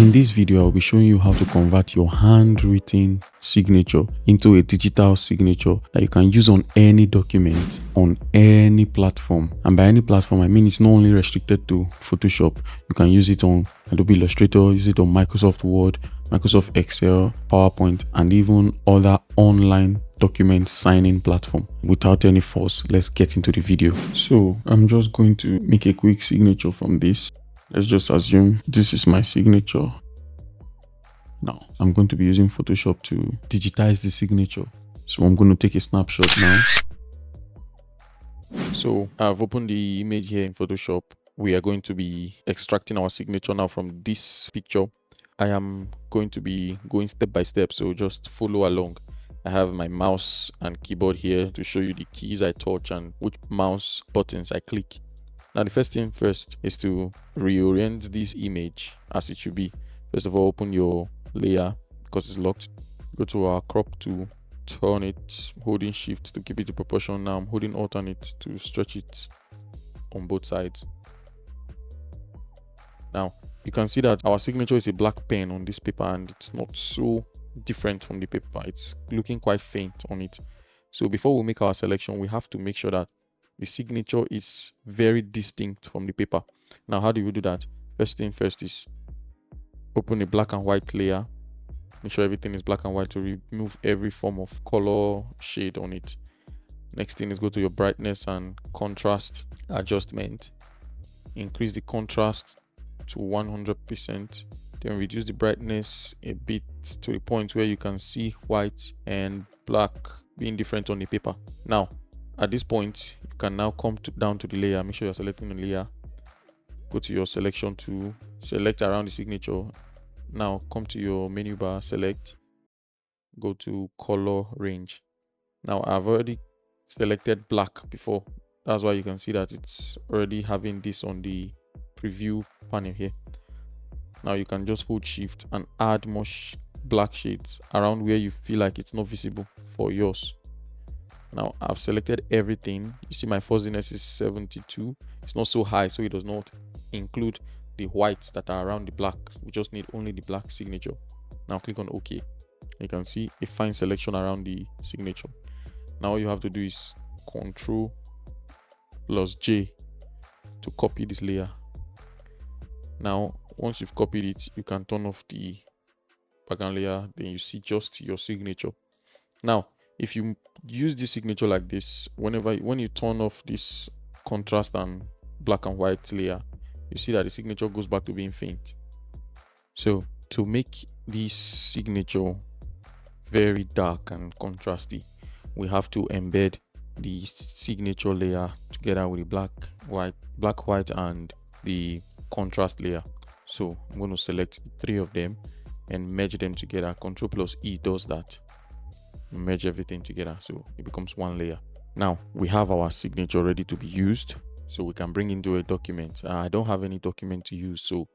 In this video, I'll be showing you how to convert your handwritten signature into a digital signature that you can use on any document on any platform. And by any platform, I mean it's not only restricted to Photoshop. You can use it on Adobe Illustrator, use it on Microsoft Word, Microsoft Excel, PowerPoint, and even other online document signing platform. Without any fuss, let's get into the video. So I'm just going to make a quick signature from this. Let's just assume this is my signature. Now I'm going to be using Photoshop to digitize the signature. So I'm going to take a snapshot now. So I've opened the image here in Photoshop. We are going to be extracting our signature now from this picture. I am going to be going step by step, so just follow along. I have my mouse and keyboard here to show you the keys I touch and which mouse buttons I click. Now the first thing first is to reorient this image as it should be. First of all, open your layer because it's locked. Go to our crop tool, turn it, holding shift to keep it in proportion. Now I'm holding alternate to stretch it on both sides. Now you can see that our signature is a black pen on this paper and it's not so different from the paper. It's looking quite faint on it. So before we make our selection, we have to make sure that the signature is very distinct from the paper. Now, how do we do that? First thing first is open a black and white layer. Make sure everything is black and white to remove every form of color shade on it. Next thing is go to your brightness and contrast adjustment. Increase the contrast to 100%. Then reduce the brightness a bit to the point where you can see white and black being different on the paper. Now, at this point, you can now come down to the layer. Make sure you're selecting the layer. Go to your selection tool, select around the signature. Now come to your menu bar, select, go to color range. Now I've already selected black before. That's why you can see that it's already having this on the preview panel here. Now you can just hold shift and add more black shades around where you feel like it's not visible for yours. Now I've selected everything. You see my fuzziness is 72. It's not so high, so it does not include the whites that are around the black. We just need only the black signature. Now click on OK. You can see a fine selection around the signature. Now all you have to do is Ctrl plus J to copy this layer. Now once you've copied it, you can turn off the background layer. Then you see just your signature. Now if you use this signature like this, when you turn off this contrast and black and white layer, you see that the signature goes back to being faint. So to make this signature very dark and contrasty, we have to embed the signature layer together with the black, white, and the contrast layer. So I'm going to select the three of them and merge them together. Ctrl plus E does that. Merge everything together so it becomes one layer. Now we have our signature ready to be used, so we can bring into a document. I don't have any document to use, so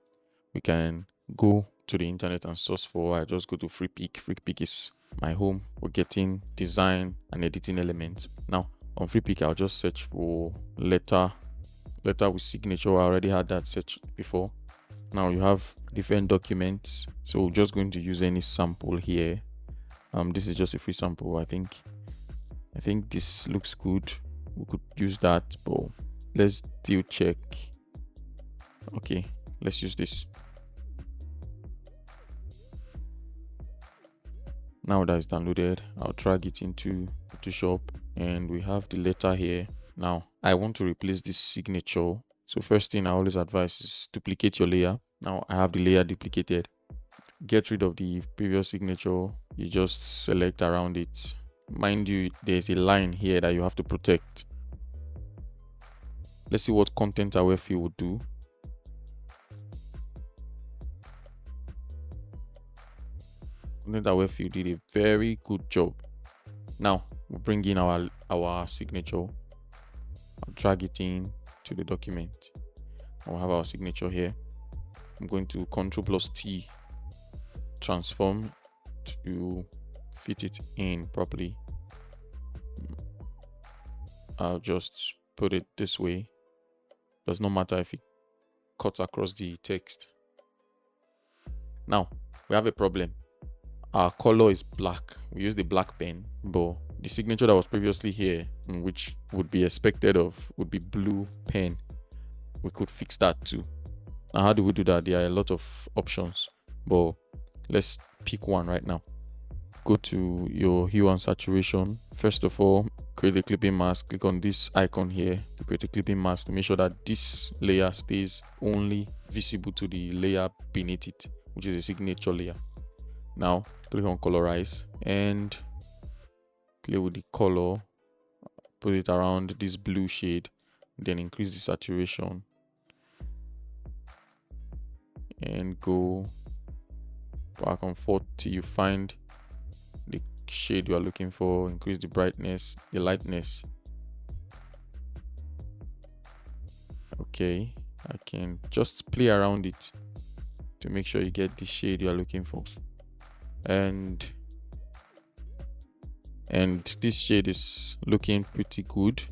we can go to the internet and search for. I just go to FreePic. FreePic is my home for getting design and editing elements. Now on FreePic, I'll just search for letter with signature. I already had that search before. Now you have different documents, so we're just going to use any sample here. This is just a free sample. I think this looks good. We could use that, but let's still check. Okay, let's use this. Now that it's downloaded, I'll drag it into Photoshop and we have the letter here. Now I want to replace this signature. So first thing I always advise is duplicate your layer. Now I have the layer duplicated. Get rid of the previous signature. You just select around it. Mind you, there's a line here that you have to protect. Let's see what content aware field would do. Content aware field did a very good job. Now we'll bring in our signature. I'll drag it in to the document. I'll have our signature here. I'm going to Ctrl plus T, transform to fit it in properly. I'll just put it this way. Does not matter if it cuts across the text. Now we have a problem. Our color is black. We use the black pen, but the signature that was previously here, which would be expected of, would be blue pen. We could fix that too. Now, how do we do that? There are a lot of options, but let's pick one right now. Go to your hue and saturation. First of all, create a clipping mask. Click on this icon here to create a clipping mask to make sure that this layer stays only visible to the layer beneath it, which is a signature layer. Now click on colorize and play with the color, put it around this blue shade, then increase the saturation and go back and forth till you find the shade you are looking for. Increase the brightness, the lightness. Okay, I can just play around it to make sure you get the shade you are looking for. And this shade is looking pretty good.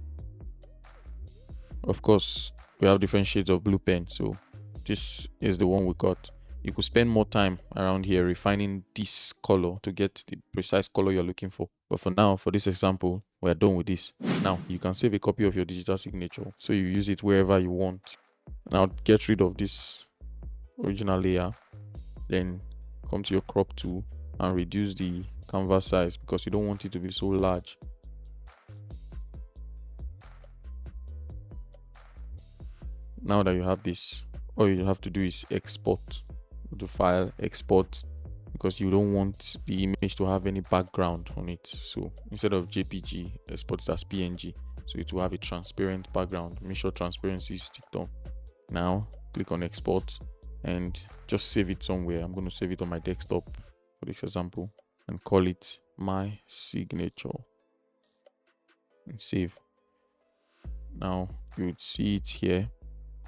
Of course, we have different shades of blue pen, so this is the one we got. You could spend more time around here refining this color to get the precise color you're looking for. But for now, for this example, we're done with this. Now you can save a copy of your digital signature so you use it wherever you want. Now get rid of this original layer, then come to your crop tool and reduce the canvas size because you don't want it to be so large. Now that you have this, all you have to do is export. Go to file, export, because you don't want the image to have any background on it. So instead of JPG, export it as PNG, so it will have a transparent background. Make sure transparency is ticked on. Now click on export and just save it somewhere. I'm going to save it on my desktop for this example and call it my signature and save. Now you would see it here.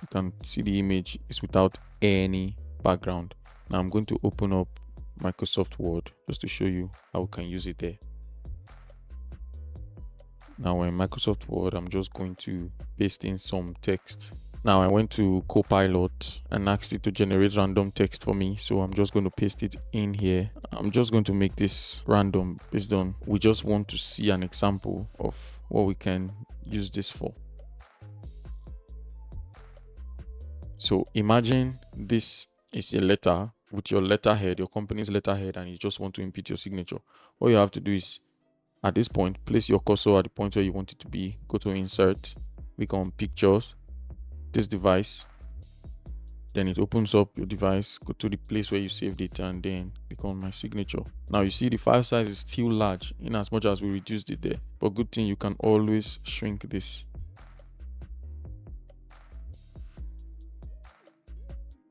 You can see the image is without any background. Now I'm going to open up Microsoft Word just to show you how we can use it there. Now in Microsoft Word, I'm just going to paste in some text. Now I went to Copilot and asked it to generate random text for me. So I'm just going to paste it in here. I'm just going to make this random based on, we just want to see an example of what we can use this for. So imagine this is a letter with your letterhead, your company's letterhead, and you just want to input your signature. All you have to do is, at this point, place your cursor at the point where you want it to be. Go to insert, click on pictures, this device, then it opens up your device. Go to the place where you saved it and then click on my signature. Now you see the file size is still large in as much as we reduced it there, but good thing you can always shrink this.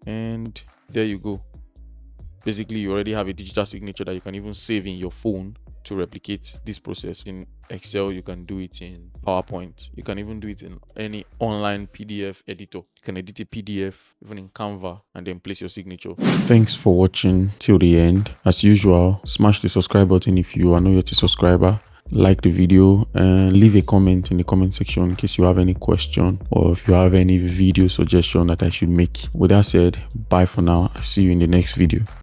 And there you go. Basically, you already have a digital signature that you can even save in your phone to replicate this process. In Excel, you can do it in PowerPoint. You can even do it in any online PDF editor. You can edit a PDF even in Canva and then place your signature. Thanks for watching till the end. As usual, smash the subscribe button if you are not yet a subscriber. Like the video and leave a comment in the comment section in case you have any question or if you have any video suggestion that I should make. With that said, bye for now. I'll see you in the next video.